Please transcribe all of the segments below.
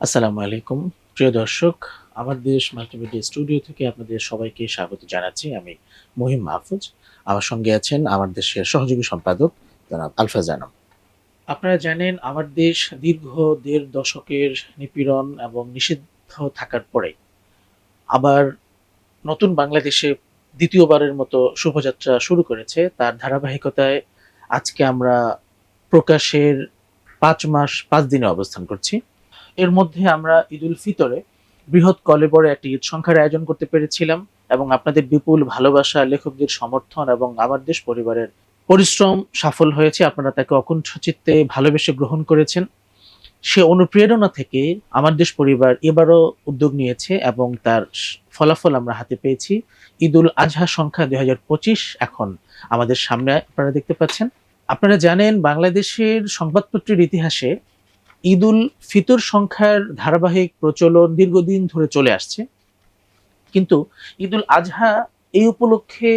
আসসালামু আলাইকুম প্রিয় দর্শক। আমার দেশ মাল্টিমিডিয়া স্টুডিও থেকে আপনাদের সবাইকে স্বাগত জানাচ্ছি। আমি মহিম মাহফুজ। আমার সঙ্গে আছেন আমার দেশের সহযোগী সম্পাদক জনাব আলফাজ আনাম। আপনারা জানেন আমার দেশ দীর্ঘ ১.৫ দশকের নিপীড়ন এবং নিষিদ্ধ থাকার পরে আবার নতুন বাংলাদেশে দ্বিতীয়বারের মতো শুভযাত্রা শুরু করেছে। তার ধারাবাহিকতায় আজকে আমরা প্রকাশের ৫ মাস ৫ দিনে অবস্থান করছি। এর মধ্যে আমরা ঈদুল ফিতরে বৃহৎ কলেবরে একটি ঈদ সংখ্যার আয়োজন করতে পেরেছিলাম এবং আপনাদের বিপুল ভালোবাসা, লেখকদের সমর্থন এবং আমার দেশ পরিবারের পরিশ্রম সফল হয়েছে। আপনারা তাকে অকুণ্ঠ চিত্তে ভালোবেসে গ্রহণ করেছেন। সে অনুপ্রেরণা থেকে আমার দেশ পরিবার এবারও উদ্যোগ নিয়েছে এবং তার ফলাফল আমরা হাতে পেয়েছি। ঈদুল আজহা সংখ্যা ২০২৫ এখন আমাদের সামনে আপনারা দেখতে পাচ্ছেন। আপনারা জানেন বাংলাদেশের সংবাদপত্রের ইতিহাসে ঈদুল ফিতর সংখ্যার ধারাবাহিক প্রচলন দীর্ঘদিন ধরে চলে আসছে, কিন্তু ঈদুল আজহা এই উপলক্ষে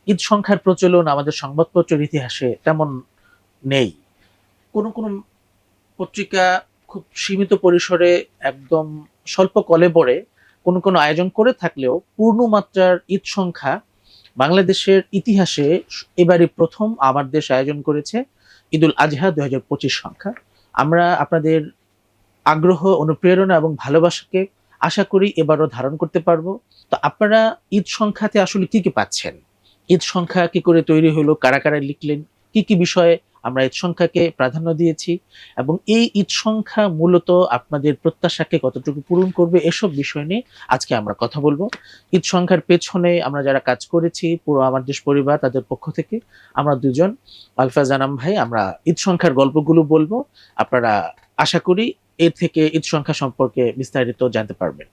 ঈদ সংখ্যার প্রচলন আমাদের সংবাদপত্রের ইতিহাসে তেমন নেই। কোনো কোনো পত্রিকা খুব সীমিত পরিসরে একদম স্বল্প কলেবরে কোনো কোনো আয়োজন করে থাকলেও পূর্ণমাত্রার ঈদ সংখ্যা বাংলাদেশের ইতিহাসে এবারই প্রথম আমার দেশ আয়োজন করেছে ঈদুল আজহা ২০২৫ সংখ্যা। আমরা আপনাদের আগ্রহ, অনুপ্রেরণা এবং ভালোবাসাকে আশা করি এবারও ধারণ করতে পারবো। তো আপনারা ঈদ সংখ্যাতে আসলে কি কি পাচ্ছেন? ঈদ সংখ্যা কি করে তৈরি হলো? কারা কারা লিখলেন? কি কি বিষয়ে আমরা ঈদ সংখ্যাকে প্রাধান্য দিয়েছি এবং এই ঈদ সংখ্যা মূলত আপনাদের প্রত্যাশাকে কতটুকু পূরণ করবে, এসব বিষয় নিয়ে আজকে আমরা কথা বলবো। ঈদ সংখ্যার পেছনে আমরা যারা কাজ করেছি পুরো আমার দেশ পরিবার, তাদের পক্ষ থেকে আমরা দুজন আলফাজ আনাম ভাই আমরা ঈদ সংখ্যার গল্পগুলো বলবো। আপনারা আশা করি এর থেকে ঈদ সংখ্যা সম্পর্কে বিস্তারিত জানতে পারবেন।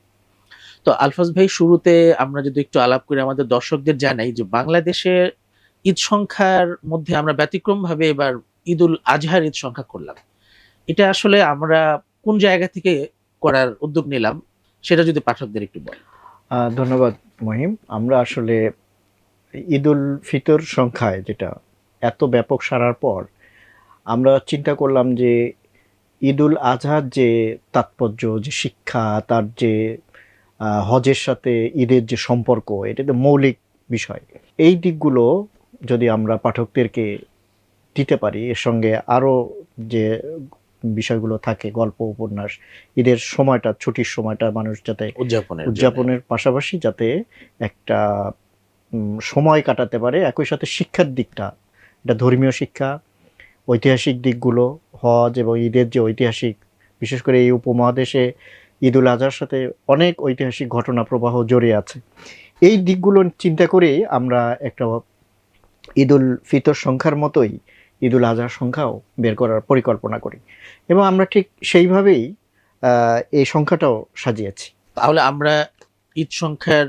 তো আলফাজ ভাই, শুরুতে আমরা যদি একটু আলাপ করে আমাদের দর্শকদের জানাই যে বাংলাদেশের ঈদ সংখ্যার মধ্যে আমরা ব্যতিক্রমভাবে এবার ঈদুল আজহার ঈদ সংখ্যা করলাম। এটা আসলে আমরা কোন জায়গা থেকে করার উদ্যোগ নিলাম সেটা যদি পাঠকদের একটু বলেন। ধন্যবাদ মহিম। আমরা আসলে ঈদুল ফিতর সংখ্যায় যেটা এত ব্যাপক সারার পর আমরা চিন্তা করলাম যে ঈদুল আজহার যে তাৎপর্য, যে শিক্ষা, তার যে হজের সাথে ঈদের যে সম্পর্ক, এটা তো মৌলিক বিষয়। এই দিকগুলো যদি আমরা পাঠকদেরকে দিতে পারি, এর সঙ্গে আরও যে বিষয়গুলো থাকে, গল্প, উপন্যাস, ঈদের সময়টা, ছুটির সময়টা মানুষ যাতে উদযাপনের পাশাপাশি যাতে একটা সময় কাটাতে পারে, একই সাথে শিক্ষার দিকটা, এটা ধর্মীয় শিক্ষা, ঐতিহাসিক দিকগুলো, হজ এবং ঈদের যে ঐতিহাসিক, বিশেষ করে এই উপমহাদেশে ঈদুল আজহার সাথে অনেক ঐতিহাসিক ঘটনা প্রবাহ জড়িয়ে আছে। এই দিকগুলো চিন্তা করেই আমরা একটা ঈদুল ফিতর সংখ্যার মতোই ঈদুল আজহার সংখ্যাও বের করার পরিকল্পনা করি এবং আমরা ঠিক সেইভাবেই এই সংখ্যাটাও সাজিয়েছি। তাহলে আমরা ঈদ সংখ্যার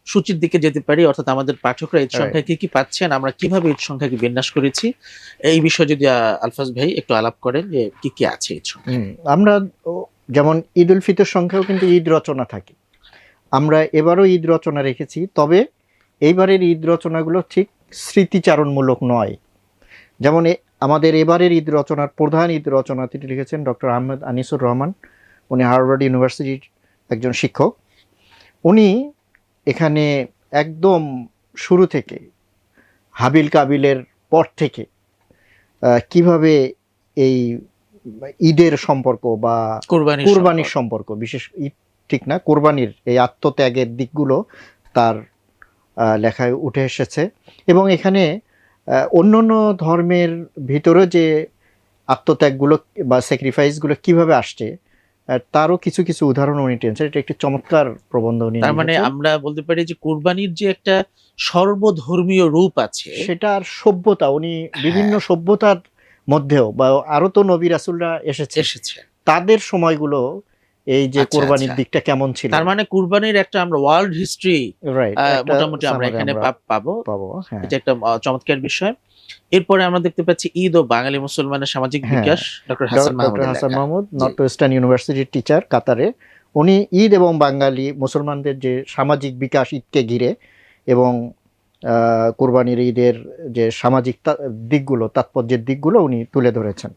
সূচির দিকে যেতে পারি, অর্থাৎ আমাদের পাঠকরা ঈদ সংখ্যায় কি কি পাচ্ছেন, আমরা কিভাবে ঈদ সংখ্যাকে বিন্যাস করেছি, এই বিষয়ে যদি আলফাজ ভাই একটু আলাপ করেন যে কি কি আছে ঈদ সংখ্যায়। আমরা যেমন ঈদুল ফিতর সংখ্যাও কিন্তু ঈদ রচনা থাকে, আমরা এবারও ঈদ রচনা রেখেছি, তবে এইবারের ঈদ রচনাগুলো ঠিক স্মৃতিচারণমূলক নয়। যেমন আমাদের এবারের ঈদ রচনার প্রধান ঈদ রচনাটি লিখেছেন ডক্টর আহমেদ আনিসুর রহমান। উনি হার্ভার্ড ইউনিভার্সিটির একজন শিক্ষক। উনি এখানে একদম শুরু থেকে হাবিল কাবিলের পর থেকে কিভাবে এই ঈদের সম্পর্ক বা কোরবানির সম্পর্ক, বিশেষ ঈদ ঠিক না, কোরবানির এই আত্মত্যাগের দিকগুলো তার লেখায় উঠে এসেছে এবং এখানে অন্য অন্য ধর্মের ভিতরে যে আত্মত্যাগগুলো বা স্যাক্রিফাইসগুলো কিভাবে আসছে তারও কিছু কিছু উদাহরণ উনি টেনেছেন। এটা একটি চমৎকার প্রবন্ধ উনি। তার মানে আমরা বলতে পারি যে কুরবানির যে একটা সর্বধর্মীয় রূপ আছে, সেটার সভ্যতা, উনি বিভিন্ন সভ্যতার মধ্যেও বা আরো তো নবী রাসূলরা এসেছে, তাদের সময়গুলো এই যে কোরবানির দিকটা কেমন ছিল। তার মানে কুরবানির একটা আমরা ওয়ার্ল্ড হিস্ট্রি মোটামুটি আমরা এখানে পাবো। এটা একটা চমৎকার বিষয়। এরপরে আমরা দেখতে পাচ্ছি ঈদ ও বাঙালি মুসলমানের সামাজিক বিকাশ, doctor Hasan Mahmud, north western ইউনিভার্সিটির টিচার কাতারে। উনি ঈদ এবং বাঙালি মুসলমানদের যে সামাজিক বিকাশ ঈদকে ঘিরে এবং কোরবানির ঈদের যে সামাজিক দিকগুলো, তাৎপর্যের দিকগুলো উনি তুলে ধরেছেন।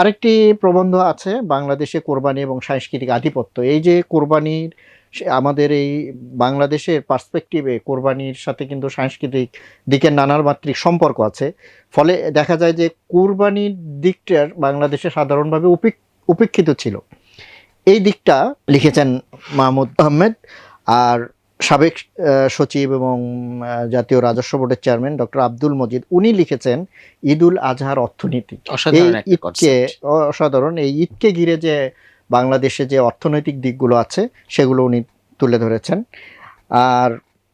আরেকটি প্রবন্ধ আছে, বাংলাদেশে কোরবানি এবং সাংস্কৃতিক আধিপত্য। এই যে কোরবানির আমাদের এই বাংলাদেশের পার্সপেক্টিভে কোরবানির সাথে কিন্তু সাংস্কৃতিক দিকের নানামাত্রিক সম্পর্ক আছে। ফলে দেখা যায় যে কোরবানির দিকটার বাংলাদেশে সাধারণভাবে উপেক্ষিত ছিল। এই দিকটা লিখেছেন মাহমুদ আহমেদ। আর সাবেক সচিব এবং জাতীয় রাজস্ব বোর্ডের চেয়ারম্যান ডক্টর আব্দুল মজিদ, উনি লিখেছেন ঈদুল আজহার অর্থনীতি। এই অসাধারণ একটা ঈদকে কনসেপ্ট। অসাধারণ, এই ঈদকে ঘিরে যে বাংলাদেশে যে অর্থনৈতিক দিকগুলো আছে সেগুলো উনি তুলে ধরেছেন। আর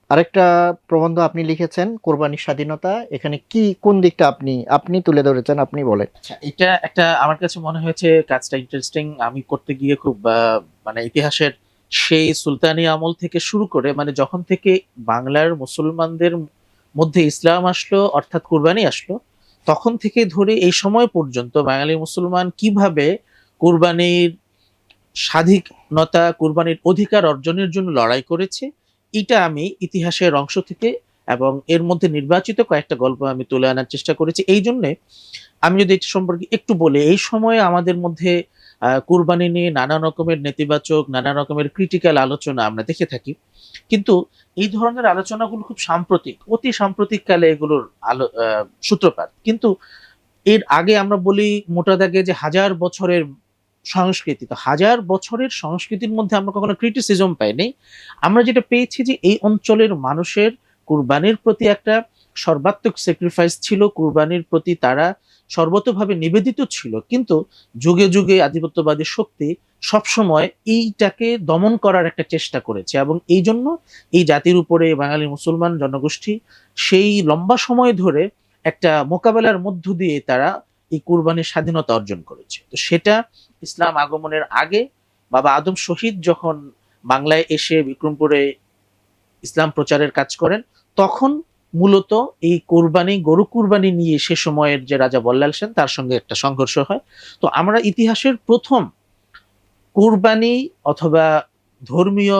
আরেকটা প্রবন্ধ আপনি লিখেছেন কোরবানির স্বাধীনতা, এখানে কি কোন দিকটা আপনি আপনি তুলে ধরেছেন, আপনি বলেন। আচ্ছা, এটা একটা আমার কাছে মনে হয়েছে কাজটা ইন্টারেস্টিং। আমি করতে গিয়ে খুব মানে ইতিহাসের সেই সুলতানি আমল থেকে শুরু করে, মানে যখন থেকে বাংলার মুসলমানদের মধ্যে ইসলাম আসলো অর্থাৎ কুরবানি আসলো, তখন থেকে ধরে এই সময় পর্যন্ত বাঙালি মুসলমান কিভাবে কুরবানির স্বাধীনতা, কুরবানির অধিকার অর্জনের জন্য লড়াই করেছে, এটা আমি ইতিহাসের অংশ থেকে এবং এর মধ্যে নির্বাচিত কয়েকটা গল্প আমি তুলে আনার চেষ্টা করেছি। এই জন্যে আমি যদি এটি সম্পর্কে একটু বলি, এই সময়ে আমাদের মধ্যে কুরবানি নিয়ে নানা রকমের নেতিবাচক, নানা রকমের ক্রিটিক্যাল আলোচনা আমরা দেখে থাকি। কিন্তু এই ধরনের আলোচনাগুলো খুব সাম্প্রতিক, অতি সাম্প্রতিক কালে এগুলোর সূত্রপাত। কিন্তু এর আগে আমরা বলি মোটা দাগে যে হাজার বছরের সংস্কৃতি, তো হাজার বছরের সংস্কৃতির মধ্যে আমরা কখনো ক্রিটিসিজম পাইনি। আমরা যেটা পেয়েছি যে এই অঞ্চলের মানুষের কুরবানির প্রতি একটা সর্বাত্মক স্যাক্রিফাইস ছিল, কুরবানির প্রতি তারা সর্বতভাবে নিবেদিত ছিল। কিন্তু যুগে যুগে আধিপত্যবাদী শক্তি সবসময় এইটাকে দমন করার একটা চেষ্টা করেছে, এবং এই জন্য এই জাতির উপরে বাঙালি মুসলমান জনগোষ্ঠী সেই লম্বা সময় ধরে একটা মোকাবেলার মধ্য দিয়ে তারা এই কুরবানির স্বাধীনতা অর্জন করেছে। তো সেটা ইসলাম আগমনের আগে বাবা আদম শহীদ যখন বাংলায় এসে বিক্রমপুরে ইসলাম প্রচারের কাজ করেন, তখন মূলত এই কোরবানি, গরু কুরবানি নিয়ে সে সময়ের যে রাজা বল্লাল সেন তার সঙ্গে একটা সংঘর্ষ হয়। তো আমরা ইতিহাসের প্রথম কুরবানি অথবা ধর্মীয়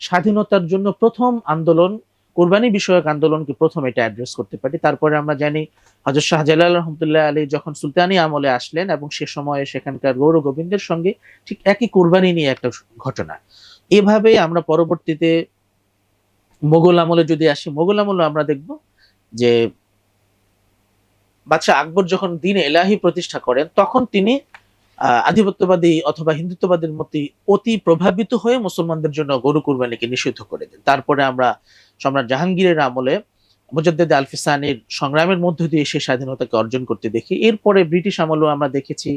স্বাধীনতার জন্য প্রথম আন্দোলন, কোরবানি বিষয়ক আন্দোলনকে প্রথম এটা অ্যাড্রেস করতে পারি। তারপরে আমরা জানি হযরত শাহজালাল রহমতুল্লাহ আলী যখন সুলতানি আমলে আসলেন এবং সে সময়ে সেখানকার গৌর গোবিন্দের সঙ্গে ঠিক একই কোরবানি নিয়ে একটা ঘটনা। এভাবে আমরা পরবর্তীতে মোগল আমলে যদি আসি, মোগল আমলে আমরা দেখব যে বাদশাহ আকবর যখন দ্বীন এলাহি প্রতিষ্ঠা করেন, তখন তিনি আধিপত্যবাদী অথবা হিন্দুত্ববাদের মতে অতি প্রভাবিত হয়ে মুসলমানদের জন্য গরু কুরবানিকে নিষিদ্ধ করে দেন। তারপরে আমরা সম্রাট জাহাঙ্গীরের আমলে মুজাদ্দেদ আলফিসানির সংগ্রামের মধ্য দিয়ে সে স্বাধীনতাকে অর্জন করতে দেখি। এরপরে ব্রিটিশ আমলেও আমরা দেখেছি,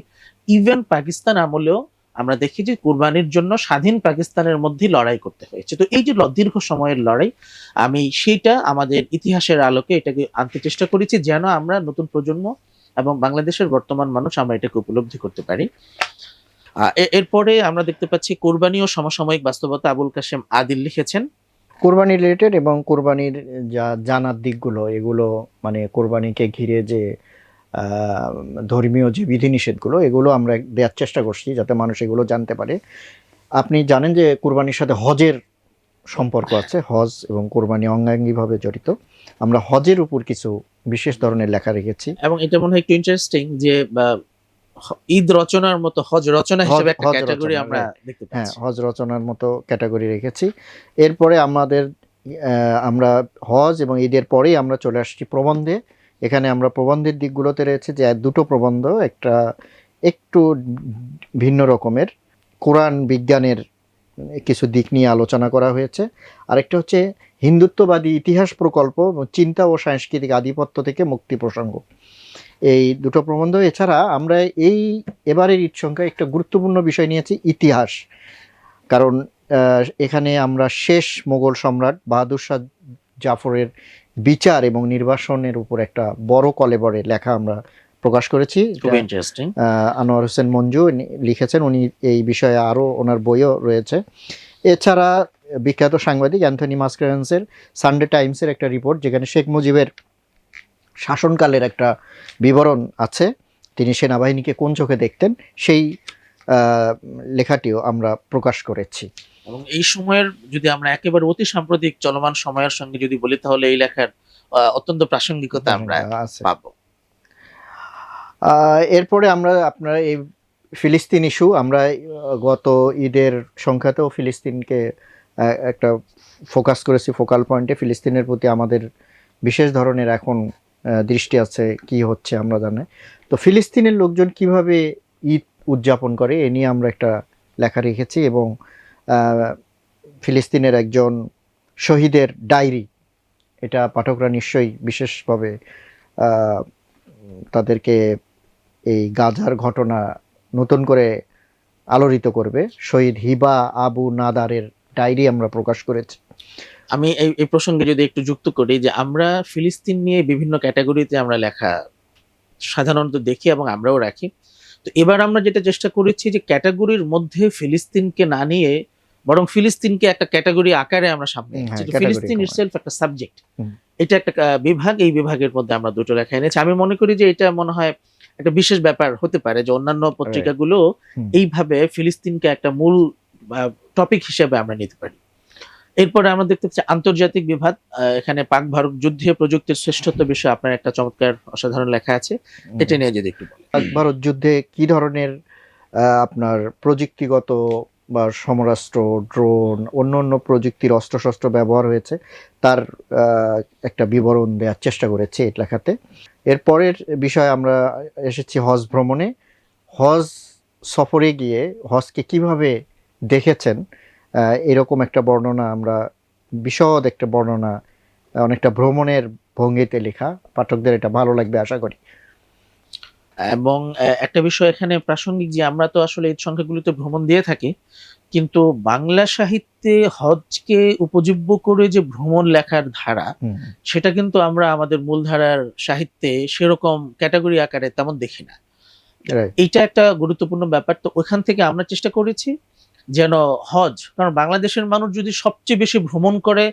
ইভেন পাকিস্তান আমলেও আমরা দেখি যে কুরবানির জন্য স্বাধীন পাকিস্তানের মধ্যে লড়াই করতে হয়েছে। তো এই যে দীর্ঘ সময়ের লড়াই, আমি সেইটা আমাদের ইতিহাসের আলোকে এটাকে আনতে চেষ্টা করেছি, যেন আমরা নতুন প্রজন্ম এবং বাংলাদেশের বর্তমান মানুষ আমরা এটাকে উপলব্ধি করতে পারি। এরপরে আমরা দেখতে পাচ্ছি কোরবানি ও সমসাময়িক বাস্তবতা, আবুল কাশেম আদিল লিখেছেন। কোরবানি রিলেটেড এবং কোরবানির যা জানার দিকগুলো, এগুলো মানে কোরবানিকে ঘিরে যে ধর্মীয় যে বিধিনিষেধগুলো, এগুলো আমরা দেওয়ার চেষ্টা করছি যাতে মানুষ এগুলো জানতে পারে। আপনি জানেন যে কোরবানির সাথে হজের সম্পর্ক আছে, হজ এবং কোরবানি অঙ্গাঙ্গিভাবে জড়িত। আমরা হজের উপর কিছু বিশেষ ধরনের লেখা রেখেছি। এবং এটা মনে হয় একটু ইন্টারেস্টিং যে ঈদ রচনার মতো হজ রচনা হিসেবে একটা হজ ক্যাটাগরি রচনা, আমরা রাইট। দেখতে হ্যাঁ, পাচ্ছি। হজ রচনার মতো ক্যাটাগরি রেখেছি। এরপরে আমাদের আমরা হজ এবং ঈদের পরেই আমরা চলে আসছি প্রবন্ধে। এখানে আমরা প্রবন্ধের দিকগুলোতে রয়েছে যে দুটো প্রবন্ধ, একটা একটু ভিন্ন রকমের কোরআন বিজ্ঞানের কিছু দিক নিয়ে আলোচনা করা হয়েছে। আরেকটা হচ্ছে হিন্দুত্ববাদী ইতিহাস প্রকল্প এবং চিন্তা ও সাংস্কৃতিক আধিপত্য থেকে মুক্তি প্রসঙ্গ। এই দুটো প্রবন্ধ। এছাড়া আমরা এই এবারের ঈদ সংখ্যায় একটা গুরুত্বপূর্ণ বিষয় নিয়েছি ইতিহাস। কারণ এখানে আমরা শেষ মোগল সম্রাট বাহাদুর শাহ জাফরের বিচার এবং নির্বাসনের উপর একটা বড় কলেবরে লেখা আমরা প্রকাশ করেছি। খুব ইন্টারেস্টিং। আনোয়ার হোসেন মঞ্জু লিখেছেন, উনি এই বিষয়ে আরও ওনার বইও রয়েছে। এছাড়া বিখ্যাত সাংবাদিক অ্যান্থনি মাসক্রেন্সের সানডে টাইমসের একটা রিপোর্ট, যেখানে শেখ মুজিবের শাসনকালের একটা বিবরণ আছে, তিনি সেনাবাহিনীকে কোন চোখে দেখতেন, সেই লেখাটিও আমরা প্রকাশ করেছি। এবং এই সময়ের যদি আমরা একেবারে অতি সাম্প্রতিক চলমান সময়ের সঙ্গে যদি বলি, তাহলে এই লেখার অত্যন্ত প্রাসঙ্গিকতা আমরা আছে। পাবো। এরপরে আমরা আপনার এই ফিলিস্তিন ইস্যু, আমরা গত ঈদের সংখ্যাতেও ফিলিস্তিনকে একটা ফোকাস করেছি, ফোকাল পয়েন্টে ফিলিস্তিনের প্রতি আমাদের বিশেষ ধরনের এখন দৃষ্টি আছে, কি হচ্ছে আমরা জানি। তো ফিলিস্তিনের লোকজন কিভাবে ঈদ উদযাপন করে এ নিয়ে আমরা একটা লেখা রেখেছি, এবং আহ, ফিলিস্তিনের একজন শহীদের ডায়েরি, এটা পাঠকরা নিশ্চয়ই বিশেষভাবে আহ, তাদেরকে এই গাজার ঘটনা নতুন করে আলোড়িত করবে। শহীদ হিবা আবু নাদারের ডায়েরি আমরা প্রকাশ করেছি। আমি এই এই প্রসঙ্গে যদি একটু যুক্ত করি, যে আমরা ফিলিস্তিন নিয়ে বিভিন্ন ক্যাটাগরিতে আমরা লেখা সাধারণত দেখি এবং আমরাও রাখি। তো এবার আমরা যেটা চেষ্টা করেছি যে ক্যাটাগরির মধ্যে ফিলিস্তিনকে না নিয়ে বরং ফিলিস্তিনকে একটা ক্যাটাগরি আকারে আমরা সামনে হ্যাঁ, এনেছি। তো category ফিলিস্তিন কমায়। ইটসেলফ একটা সাবজেক্ট, হুম। এটা একটা বিভাগ, এই বিভাগের মধ্যে আমরা দুটো লেখা এনেছি। আমি মনে করি যে এটা মনে হয় একটা বিশেষ ব্যাপার হতে পারে যে অন্যান্য পত্রিকাগুলো হুম। এইভাবে ফিলিস্তিনকে একটা মূল টপিক হিসেবে আমরা নিতে পারি। এরপরে আমরা দেখতে পাচ্ছি আন্তর্জাতিক বিভাগ, এখানে পাক ভারত যুদ্ধে প্রযুক্তির শ্রেষ্ঠত্ব বিষয়ে আপনার একটা চমৎকার অসাধারণ লেখা আছে, এটা নিয়ে যদি একটু বলেন। পাক ভারত যুদ্ধে কি ধরনের আপনার প্রযুক্তিগত বা সমরাস্ত্র, ড্রোন, অন্য অন্য প্রযুক্তির অস্ত্রশস্ত্র ব্যবহার হয়েছে, তার আহ, একটা বিবরণ দেওয়ার চেষ্টা করেছি এই লেখাতে। এরপরের বিষয়ে আমরা এসেছি হজ ভ্রমণে। হজ সফরে গিয়ে হজকে কিভাবে দেখেছেন, এরকম একটা বর্ণনা আমরা, বিশদ একটা বর্ণনা, অনেকটা ভ্রমণের ভঙ্গিতে লেখা। পাঠকদের এটা ভালো লাগবে আশা করি। এবং একটা বিষয় এখানে প্রাসঙ্গিক, যে আমরা তো আসলে এই সংখ্যাগুলিতে ভ্রমণ দিয়ে থাকি, কিন্তু বাংলা সাহিত্যে হজকে উপজীব্য করে যে ভ্রমণ লেখার ধারা, হুম। সেটা কিন্তু আমরা আমাদের মূলধারার সাহিত্যে সেরকম ক্যাটাগরি আকারে তেমন দেখি না। Right. এইটা একটা গুরুত্বপূর্ণ ব্যাপার। তো ওখান থেকে আমরা চেষ্টা করেছি যেন হজ, কারণ বাংলাদেশের মানুষ যদি সবচেয়ে বেশি ভ্রমণ করে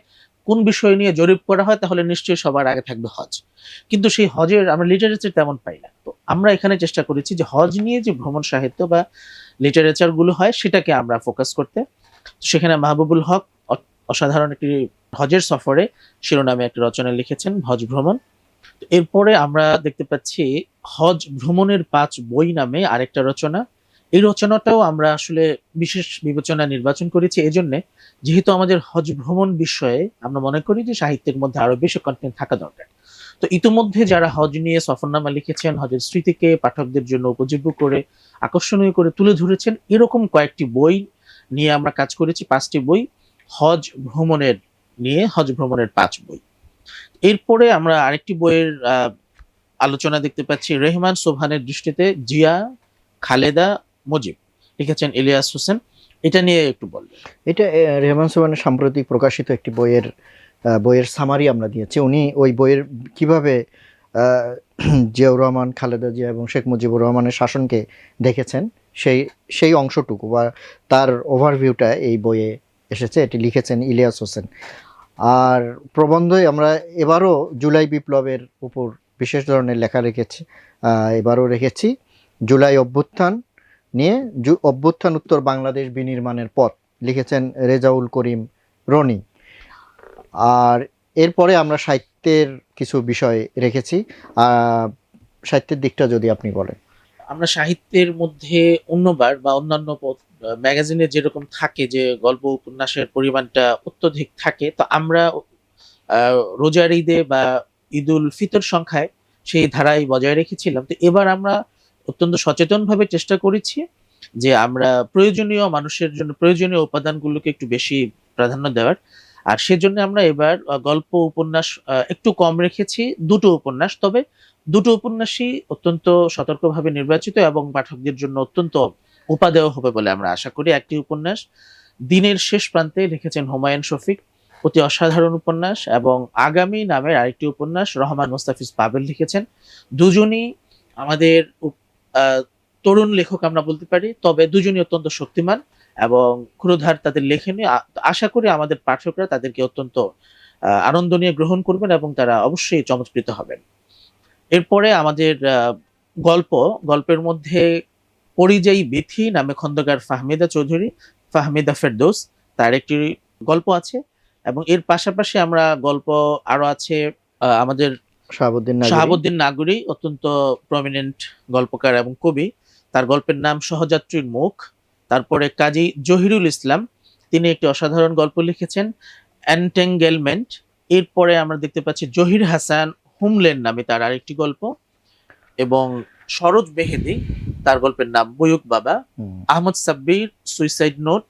কোন বিষয় নিয়ে জরিপ করা হয়, তাহলে নিশ্চয়ই সবার আগে থাকবে হজ। কিন্তু সেই হজের আমরা লিটারেচার তেমন পাই না। তো আমরা এখানে চেষ্টা করেছি যে হজ নিয়ে যে ভ্রমণ সাহিত্য বা লিটারেচার গুলো হয়, সেটাকে আমরা ফোকাস করতে। সেখানে মাহবুবুল হক অসাধারণ একটি হজের সফরে শিরোনামে একটি রচনা লিখেছেন, হজ ভ্রমণ। তো এরপরে আমরা দেখতে পাচ্ছি হজ ভ্রমণের 5 বই নামে আরেকটা রচনা। এই রচনাটাও আমরা আসলে বিশেষ বিবেচনা নির্বাচন করেছি এজন্য, যেহেতু আমাদের হজ ভ্রমণ বিষয়ে আমরা মনে করি যে সাহিত্যের মধ্যে আরো বেশি কন্টেন্ট থাকা দরকার। তো ইতিমধ্যে যারা হজ নিয়ে সফরনামা লিখেছেন, হজের স্মৃতিকে পাঠকদের জন্য উপজীব্য করে আকর্ষণীয় করে তুলে ধরেছেন, এরকম কয়েকটি বই নিয়ে আমরা কাজ করেছি। 5টি বই হজ ভ্রমণের নিয়ে, হজ ভ্রমণের 5 বই। এরপরে আমরা আরেকটি বইয়ের আলোচনা দেখতে পাচ্ছি, রেহমান সোবহানের দৃষ্টিতে জিয়া, খালেদা, মুজিব, লিখেছেন ইলিয়াস হোসেন। এটা নিয়ে একটু বলবেন। এটা রেহমান সোবহানের সাম্প্রতিক প্রকাশিত একটি বইয়ের সামারি আমরা দিয়েছি। উনি ওই বইয়ের কিভাবে আহ, জিয়াউর রহমান, খালেদা জিয়া এবং শেখ মুজিবুর রহমানের শাসনকে দেখেছেন, সেই সেই অংশটুকু বা তার ওভারভিউটা এই বইয়ে এসেছে। এটি লিখেছেন ইলিয়াস হোসেন। আর প্রবন্ধে আমরা এবারও জুলাই বিপ্লবের উপর বিশেষ ধরনের লেখা রেখেছি। এবারও রেখেছি জুলাই অভ্যুত্থান নিয়ে, অভ্যুত্থান উত্তর বাংলাদেশ বিনির্মাণের পথ, লিখেছেন রেজাউল করিম রনি। আর এরপরে আমরা সাহিত্যের কিছু বিষয় রেখেছি। সাহিত্যের দিকটা যদি আপনি বলেন। আমরা সাহিত্যের মধ্যে অন্যবার বা অন্যান্য ম্যাগাজিনে যেরকম থাকে যে গল্প উপন্যাসের পরিমাণটা অত্যধিক থাকে, তো আমরা রোজার ঈদে বা ঈদুল ফিতর সংখ্যায় সেই ধারাই বজায় রেখেছিলাম। তো এবার আমরা অত্যন্ত সচেতনভাবে চেষ্টা করেছি যে আমরা প্রয়োজনীয়, মানুষের জন্য প্রয়োজনীয় উপাদানগুলোকে একটু বেশি প্রাধান্য দেওয়ার। আর সেজন্য আমরা এবার গল্প উপন্যাস একটু কম রেখেছি, দুটো উপন্যাস। তবে দুটো উপন্যাসই অত্যন্ত সতর্কভাবে নির্বাচিত এবং পাঠকদের জন্য অত্যন্ত উপাদেয় হবে বলে আমরা আশা করি। একটি উপন্যাস দিনের শেষ প্রান্তে লিখেছেন হুমায়ুন শফিক, অতি অসাধারণ উপন্যাস। এবং আগামী নামের আরেকটি উপন্যাস রহমান মোস্তাফিজ পাবেল লিখেছেন। দুজনই আমাদের আহ, তরুণ লেখক আমরা বলতে পারি, তবে দুজনই অত্যন্ত শক্তিমান এবং ক্ষুরধার তাদের লেখনী। আশা করি আমাদের পাঠকরা তাদেরকে অত্যন্ত আনন্দ নিয়ে গ্রহণ করবেন এবং তারা অবশ্যই চমৎকৃত হবেন। এরপরে আমাদের গল্পের মধ্যে পরিযায়ী বিথি নামে খন্দকার ফাহমিদা ফেরদৌস, তার একটি গল্প আছে। এবং এর পাশাপাশি আমরা গল্প আরো আছে আমাদের শাহাবুদ্দিন নাগরী। শাহাবুদ্দিন নাগরী অত্যন্ত প্রমিনেন্ট গল্পকার এবং কবি। তার গল্পের নাম সহযাত্রীর মুখ। তারপরে কাজী জহিরুল ইসলাম, তিনি একটি অসাধারণ গল্প লিখেছেন এন্টেঙ্গেলমেন্ট। এরপরে আমরা দেখতে পাচ্ছি জহির হাসান হুমলেন নামে তার আরেকটি গল্প, এবং সরোজ মেহেদি, তার গল্পের নাম বয়ুক বাবা। হুম। আহমদ সাব্বির সুইসাইড নোট,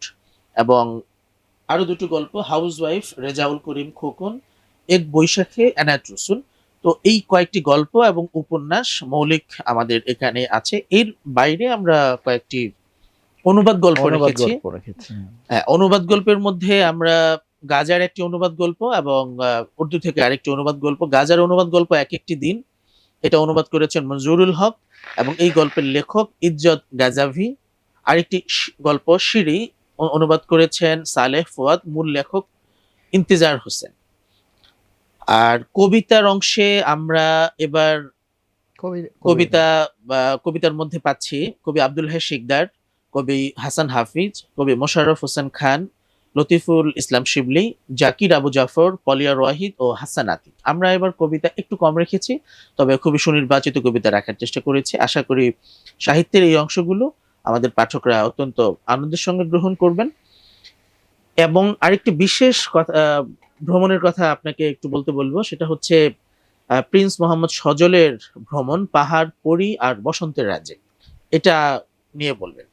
এবং আরো দুটো গল্প হাউসওয়াইফ রেজাউল করিম খোকন, এক বৈশাখে এনায়েত রসুল। তো এই কয়েকটি গল্প এবং উপন্যাস মৌলিক আমাদের এখানে আছে। এর বাইরে আমরা কয়েকটি অনুবাদ গল্প অনুবাদ রেখেছি। গল্প রেখেছি। হ্যাঁ, অনুবাদ গল্পের মধ্যে আমরা গাজার একটি অনুবাদ গল্প এবং উর্দু থেকে আরেকটি অনুবাদ গল্প। গাজার অনুবাদ গল্প এক একটি দিন, এটা অনুবাদ করেছেন মনজুরুল হক, এবং এই গল্পের লেখক ইজ্জত গাজাভি। আরেকটি গল্প সিঁড়ি, অনুবাদ করেছেন সালেহ ফুয়াদ, মূল লেখক ইন্তেজার হোসেন। আর কবিতার অংশে আমরা এবার কবিতা বা কবিতার মধ্যে পাচ্ছি কবি আব্দুল হাই শিকদার, কবি হাসান হাফিজ, কবি মোশাররফ হোসেন খান, লতিফুল ইসলাম শিবলি, জাকির আবু জাফর, পলিয়ার ওয়াহিদ ও হাসান আতিক। আমরা এবার কবিতা একটু কম রেখেছি, তবে খুবই সুনির্বাচিত কবিতা রাখার চেষ্টা করেছি। আশা করি সাহিত্যের এই অংশগুলো আমাদের পাঠকরা অত্যন্ত আনন্দের সঙ্গে গ্রহণ করবেন। এবং আরেকটি বিশেষ কথা, ভ্রমণের কথা আপনাকে একটু বলতে বলবো, সেটা হচ্ছে প্রিন্স মোহাম্মদ সজলের ভ্রমণ পাহাড়, পরী আর বসন্তের রাজ্যে। এটা নিয়ে বলবেন।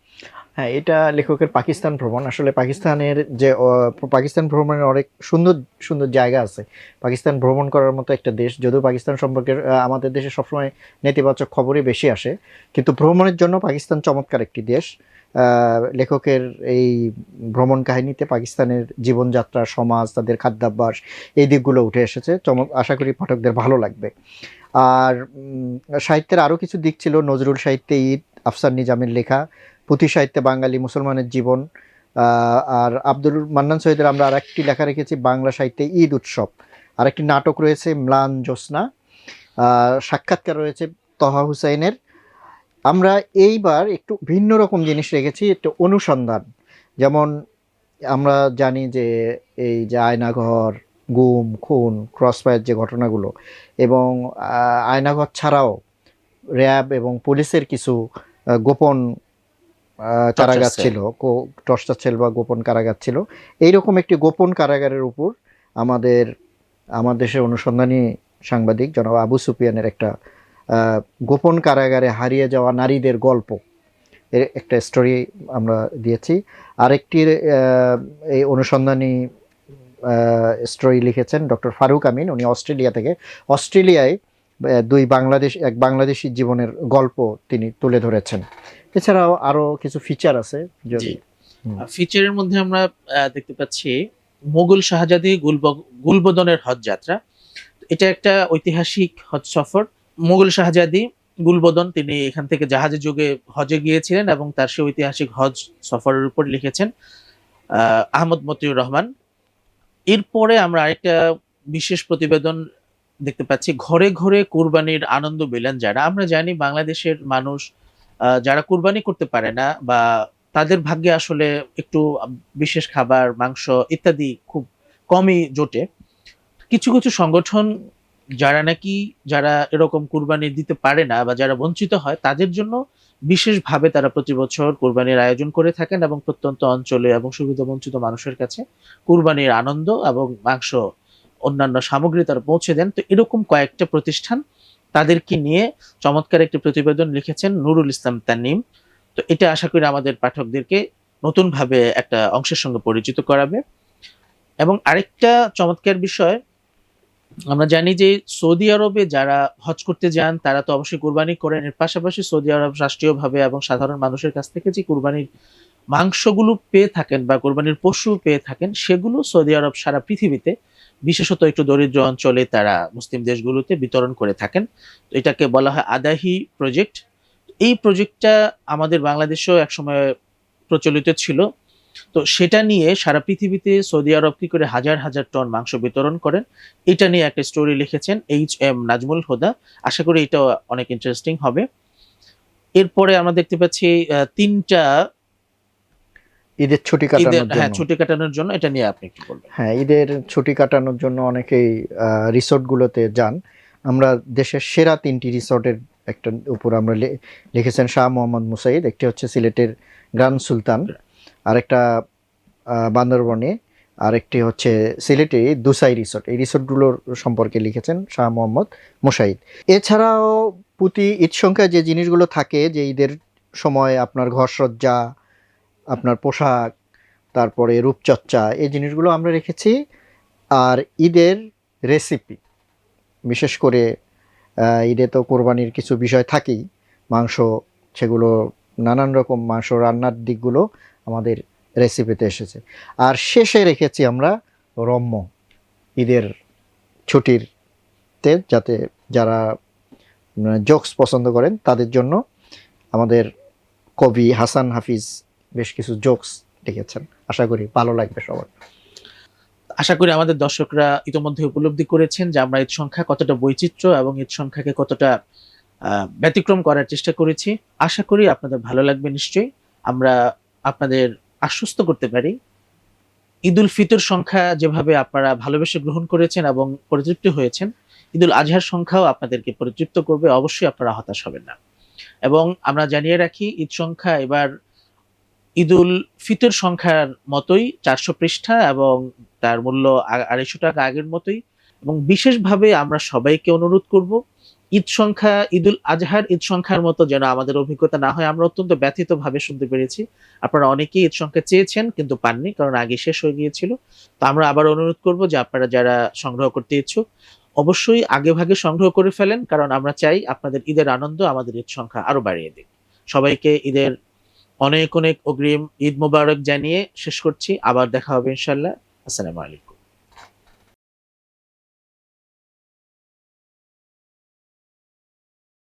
হ্যাঁ, এটা লেখকের পাকিস্তান ভ্রমণ। আসলে পাকিস্তানের যে পাকিস্তান ভ্রমণের অনেক সুন্দর সুন্দর জায়গা আছে। পাকিস্তান ভ্রমণ করার মতো একটা দেশ, যদিও পাকিস্তান সম্পর্কে আমাদের দেশে সবসময় নেতিবাচক খবরই বেশি আসে, কিন্তু ভ্রমণের জন্য পাকিস্তান চমৎকার একটি দেশ। লেখকের এই ভ্রমণ কাহিনীতে পাকিস্তানের জীবনযাত্রা, সমাজ, তাদের খাদ্যাভ্যাস, এই দিকগুলো উঠে এসেছে। আশা করি পাঠকদের ভালো লাগবে। আর সাহিত্যের আরও কিছু দিক ছিল। নজরুল সাহিত্যে ঈদ, আফসার নিজামের লেখা, পুঁথি সাহিত্যে বাঙালি মুসলমানের জীবন। আর আব্দুল মান্নান সৈয়দের আমরা আরেকটি লেখা রেখেছি বাংলা সাহিত্যে ঈদ উৎসব। আরেকটি নাটক রয়েছে ম্লান জ্যোৎস্না। সাক্ষাৎকার রয়েছে তহা হুসাইনের। আমরা এইবার একটু ভিন্ন রকম জিনিস রেখেছি, একটু অনুসন্ধান। যেমন আমরা জানি যে এই যে আয়নাঘর, গুম, খুন, ক্রসফায়ার যে ঘটনাগুলো, এবং আয়নাঘর ছাড়াও র্যাব এবং পুলিশের কিছু গোপন কারাগার ছিল, টর্চার সেল বা গোপন কারাগার ছিল। এইরকম একটি গোপন কারাগারের উপর আমাদের দেশের অনুসন্ধানী সাংবাদিক জনাব আবু সুফিয়ানের একটা গোপন কারাগারে হারিয়ে যাওয়া নারীদের গল্প, এর একটা স্টোরি আমরা দিয়েছি। আরেকটি এই অনুসন্ধানী স্টোরি লিখেছেন ডক্টর ফারুক আমিন, উনি অস্ট্রেলিয়া থেকে। অস্ট্রেলিয়ায় এক বাংলাদেশি জীবনের গল্প তিনি তুলে ধরেছেন। এছাড়াও আরো কিছু ফিচার আছে। ফিচারের মধ্যে আমরা দেখতে পাচ্ছি মোগল শাহজাদি গুলবদনের হজ যাত্রা। এটা একটা ঐতিহাসিক হজ সফর। মোগল শাহজাদি গুলবদন তিনি এখান থেকে জাহাজে যোগে হজে গিয়েছিলেন, এবং তার সেই ঐতিহাসিক হজ সফরের উপর লিখেছেন আহমদ মতিউর রহমান। এরপরে আমরা আরেকটা বিশেষ প্রতিবেদন দেখতে পাচ্ছি ঘরে ঘরে কুরবানির আনন্দ পেলেন যারা। আমরা জানি বাংলাদেশের মানুষ যারা কুরবানি করতে পারে না, বা তাদের ভাগ্যে আসলে একটু বিশেষ খাবার, মাংস ইত্যাদি খুব কমই জোটে। কিছু কিছু সংগঠন যারা এরকম কুরবানি দিতে পারে না বা যারা বঞ্চিত হয়, তাদের জন্য বিশেষভাবে তারা প্রতি বছর কুরবানির আয়োজন করে থাকেন, এবং প্রত্যন্ত অঞ্চলে এবং সুবিধা বঞ্চিত মানুষের কাছে কুরবানির আনন্দ এবং মাংস, অন্যান্য সামগ্রী তারা পৌঁছে দেন। তো এরকম কয়েকটা প্রতিষ্ঠান, তাদেরকে নিয়ে চমৎকার একটি প্রতিবেদন লিখেছেন নুরুল ইসলাম তানিম। তো এটা আশা করি আমাদের পাঠকদেরকে নতুনভাবে একটা অংশের সঙ্গে পরিচিত করাবে। এবং আরেকটা চমৎকার বিষয়, আমরা জানি যে সৌদি আরবে যারা হজ করতে যান তারা তো অবশ্যই কুরবানি করেন। এর পাশাপাশি সৌদি আরব রাষ্ট্রীয়ভাবে এবং সাধারণ মানুষের কাছ থেকে যে কুরবানির মাংসগুলো পেয়ে থাকেন বা কুরবানির পশু পেয়ে থাকেন, সেগুলো সৌদি আরব সারা পৃথিবীতে, বিশেষত একটু দরিদ্র অঞ্চলে তারা মুসলিম দেশগুলোতে বিতরণ করে থাকেন। তো এটাকে বলা হয় আদাহি প্রজেক্ট। এই প্রজেক্টটা আমাদের বাংলাদেশেও একসময় প্রচলিত ছিল। তো সেটা নিয়ে সারা পৃথিবীতে সৌদি আরব কি করে হাজার হাজার টন মাংস বিতরণ করেন, এটা নিয়ে একটা স্টোরি লিখেছেন HM নাজমুল হুদা। আশা করি এটা অনেক ইন্টারেস্টিং হবে। এরপরে আমরা দেখতে পাচ্ছি তিনটা ঈদের ছুটি কাটানোর জন্য। হ্যাঁ, ছুটি কাটানোর জন্য, এটা নিয়ে আপনি কি বলবেন? হ্যাঁ, ঈদের ছুটি কাটানোর জন্য অনেকেই রিসোর্টগুলোতে যান। আমরা দেশের সেরা 3টি রিসর্টের একটা উপর আমরা লিখেছেন শাহ মোহাম্মদ মুসাইদ। একটি হচ্ছে সিলেটের গ্রান্ড সুলতান, আরেকটা বান্দরবনে, আরেকটি হচ্ছে সিলেটে দুসাই রিসর্ট। এই রিসর্টগুলোর সম্পর্কে লিখেছেন শাহ মোহাম্মদ মুসাইদ। এছাড়াও প্রতি ঈদ সংখ্যায় যে জিনিসগুলো থাকে, যে ঈদের সময় আপনার ঘরসজ্জা, আপনার পোশাক, তারপরে রূপচর্চা, এই জিনিসগুলো আমরা রেখেছি। আর ঈদের রেসিপি, বিশেষ করে ঈদে তো কোরবানির কিছু বিষয় থাকেই, মাংস, সেগুলো নানান রকম মাংস রান্নার দিকগুলো আমাদের রেসিপিতে এসেছে। আর শেষে রেখেছি আমরা রম্য, ঈদের ছুটিরতে যাতে যারা জোকস পছন্দ করেন তাদের জন্য আমাদের কবি হাসান হাফিজ বেশ কিছু জোকস লিখেছেন। আশা করি ভালো লাগবে সবার। আশা করি আমাদের দর্শকরা ইতোমধ্যে উপলব্ধি করেছেন যে আমরা ঈদ সংখ্যা কতটা বৈচিত্র্য এবং ঈদ সংখ্যাকে কতটা ব্যতিক্রম করার চেষ্টা করেছি। আশা করি আপনাদের ভালো লাগবে নিশ্চয়ই। আমরা আপনাদের আশ্বস্ত করতে পারি, ঈদ উল ফিতর সংখ্যা যেভাবে আপনারা ভালোবেসে গ্রহণ করেছেন এবং পরিতৃপ্ত হয়েছেন, ঈদ উল আজহার সংখ্যাও আপনাদেরকে পরিতৃপ্ত করবে। অবশ্যই আপনারা হতাশ হবেন না। এবং আমরা জানিয়ে রাখি, ঈদ সংখ্যা এবার ঈদ উল ফিতর সংখ্যার মতোই 400 পৃষ্ঠা এবং তার মূল্য 250 টাকা আগের মতোই। এবং বিশেষভাবে আমরা সবাইকে অনুরোধ করব, ঈদ সংখ্যা ঈদ উল আজহার ঈদ সংখ্যার মতো যেন আমাদের অভিজ্ঞতা না হয়। আমরা অত্যন্ত ব্যথিত ভাবে শুনতে পেরেছি আপনারা অনেকেই ঈদ সংখ্যা চেয়েছেন কিন্তু পাননি, কারণ আগে শেষ হয়ে গিয়েছিল। তো আমরা আবার অনুরোধ করব যে আপনারা যারা সংগ্রহ করতে ইচ্ছুক অবশ্যই আগে ভাগে সংগ্রহ করে ফেলেন, কারণ আমরা চাই আপনাদের ঈদের আনন্দ আমাদের ঈদ সংখ্যা আরো বাড়িয়ে দিক। সবাইকে ঈদের অনেক অনেক অগ্রিম ঈদ মোবারক জানিয়ে শেষ করছি। আবার দেখা হবে ইনশাল্লাহ। আসসালামু আলাইকুম।